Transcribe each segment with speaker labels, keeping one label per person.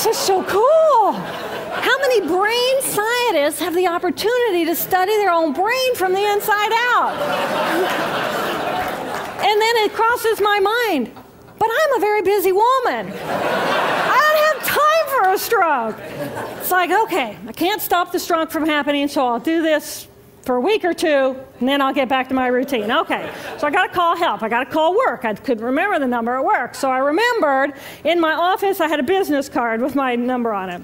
Speaker 1: this is so cool. How many brain scientists have the opportunity to study their own brain from the inside out? And then it crosses my mind, but I'm a very busy woman. I don't have time for a stroke. It's like, okay, I can't stop the stroke from happening, so I'll do this for a week or two, and then I'll get back to my routine. Okay, so I got to call help. I got to call work. I couldn't remember the number at work. So I remembered in my office I had a business card with my number on it.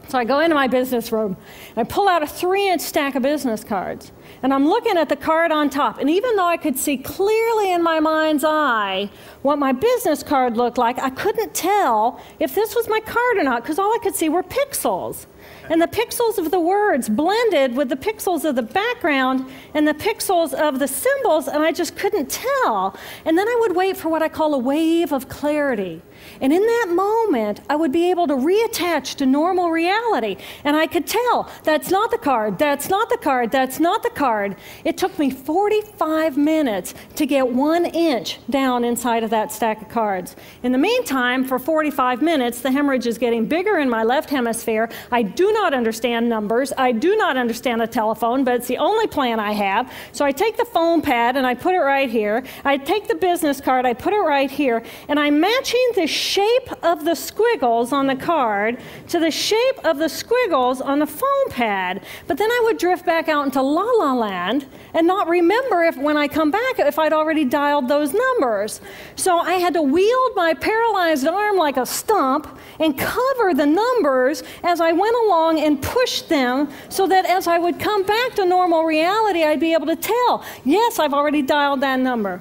Speaker 1: So I go into my business room, and I pull out a 3-inch stack of business cards. And I'm looking at the card on top. And even though I could see clearly in my mind's eye what my business card looked like, I couldn't tell if this was my card or not, because all I could see were pixels. And the pixels of the words blended with the pixels of the background and the pixels of the symbols, and I just couldn't tell. And then I would wait for what I call a wave of clarity. And in that moment, I would be able to reattach to normal reality. And I could tell, that's not the card, that's not the card, that's not the card. It took me 45 minutes to get 1 inch down inside of that stack of cards. In the meantime, for 45 minutes, the hemorrhage is getting bigger in my left hemisphere. I do not understand numbers. I do not understand a telephone, but it's the only plan I have. So I take the phone pad and I put it right here. I take the business card, I put it right here, and I'm matching the shape of the squiggles on the card to the shape of the squiggles on the phone pad. But then I would drift back out into la la land and not remember if when I come back if I'd already dialed those numbers. So I had to wield my paralyzed arm like a stump and cover the numbers as I went along and push them so that as I would come back to normal reality, I'd be able to tell, yes, I've already dialed that number.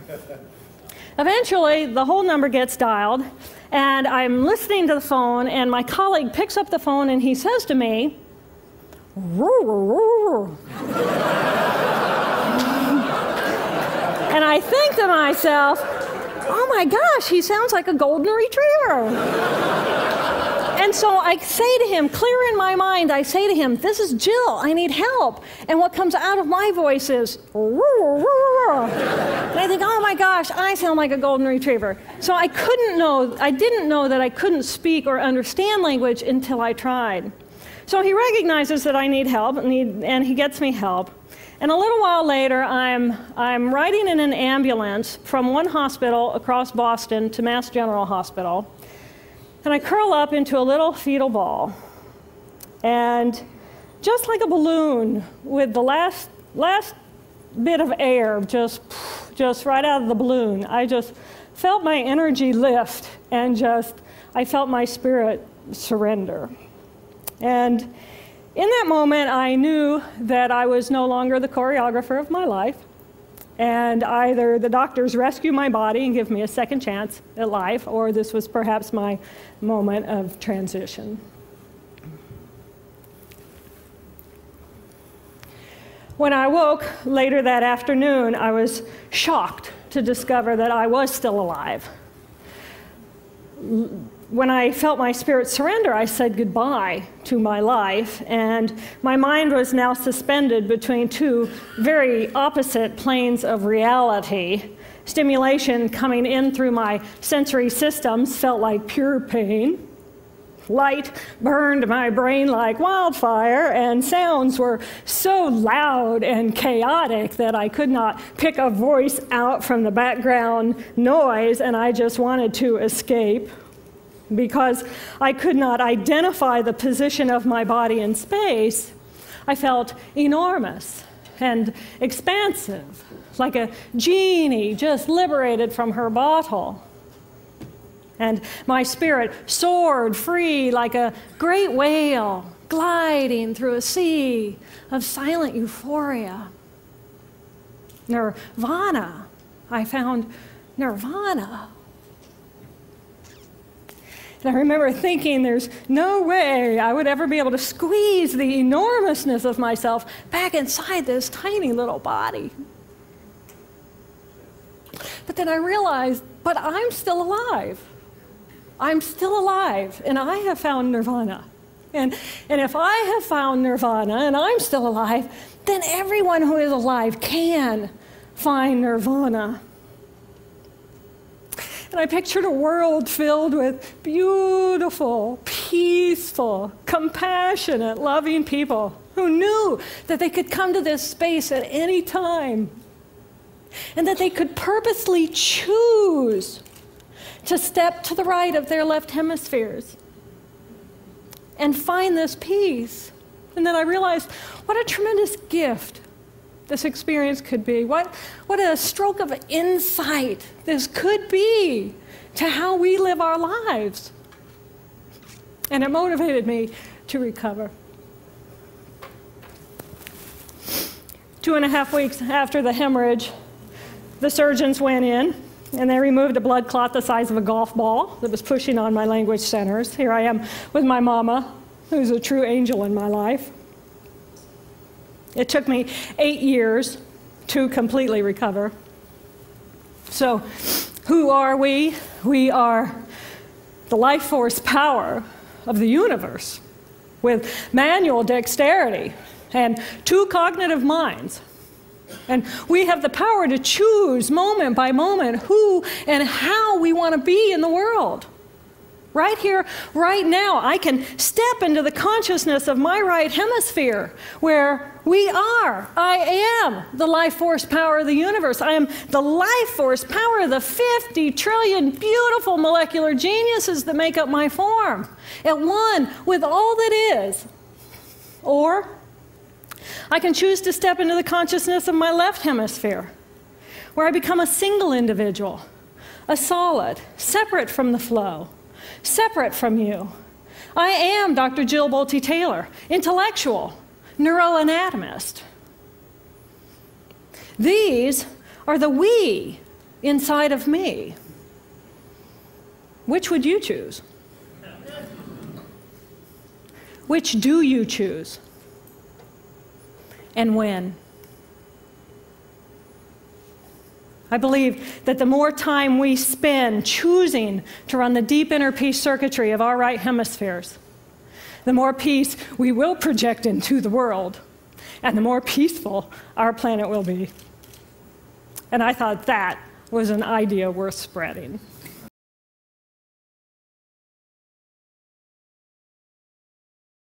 Speaker 1: Eventually, the whole number gets dialed, and I'm listening to the phone, and my colleague picks up the phone, and he says to me, and I think to myself, oh my gosh, he sounds like a golden retriever. And so I say to him, clear in my mind, I say to him, this is Jill, I need help. And what comes out of my voice is, and I think, oh my gosh, I sound like a golden retriever. So I didn't know that I couldn't speak or understand language until I tried. So he recognizes that I need help, and he gets me help. And a little while later, I'm riding in an ambulance from one hospital across Boston to Mass General Hospital. And I curl up into a little fetal ball. And just like a balloon, with the last bit of air just right out of the balloon, I just felt my energy lift, and I felt my spirit surrender. And in that moment, I knew that I was no longer the choreographer of my life, and either the doctors rescue my body and give me a second chance at life, or this was perhaps my moment of transition. When I woke later that afternoon, I was shocked to discover that I was still alive. When I felt my spirit surrender, I said goodbye to my life, and my mind was now suspended between two very opposite planes of reality. Stimulation coming in through my sensory systems felt like pure pain. Light burned my brain like wildfire, and sounds were so loud and chaotic that I could not pick a voice out from the background noise, and I just wanted to escape. Because I could not identify the position of my body in space, I felt enormous and expansive, like a genie just liberated from her bottle. And my spirit soared free like a great whale gliding through a sea of silent euphoria. Nirvana. I found nirvana. And I remember thinking there's no way I would ever be able to squeeze the enormousness of myself back inside this tiny little body. But then I realized, but I'm still alive. I'm still alive, and I have found nirvana. And if I have found nirvana and I'm still alive, then everyone who is alive can find nirvana. And I pictured a world filled with beautiful, peaceful, compassionate, loving people who knew that they could come to this space at any time and that they could purposely choose to step to the right of their left hemispheres and find this peace. And then I realized what a tremendous gift this experience could be. What a stroke of insight this could be to how we live our lives. And it motivated me to recover. 2.5 weeks after the hemorrhage, the surgeons went in and they removed a blood clot the size of a golf ball that was pushing on my language centers. Here I am with my mama, who's a true angel in my life. It took me 8 years to completely recover. So, who are we? We are the life force power of the universe with manual dexterity and 2 cognitive minds. And we have the power to choose moment by moment who and how we want to be in the world. Right here, right now, I can step into the consciousness of my right hemisphere where I am the life force power of the universe. I am the life force power of the 50 trillion beautiful molecular geniuses that make up my form, at one with all that is. Or I can choose to step into the consciousness of my left hemisphere, where I become a single individual, a solid, separate from the flow, separate from you. I am Dr. Jill Bolte Taylor, intellectual, neuroanatomist. These are the we inside of me. Which would you choose? Which do you choose? And when? I believe that the more time we spend choosing to run the deep inner peace circuitry of our right hemispheres, the more peace we will project into the world, and the more peaceful our planet will be. And I thought that was an idea worth spreading.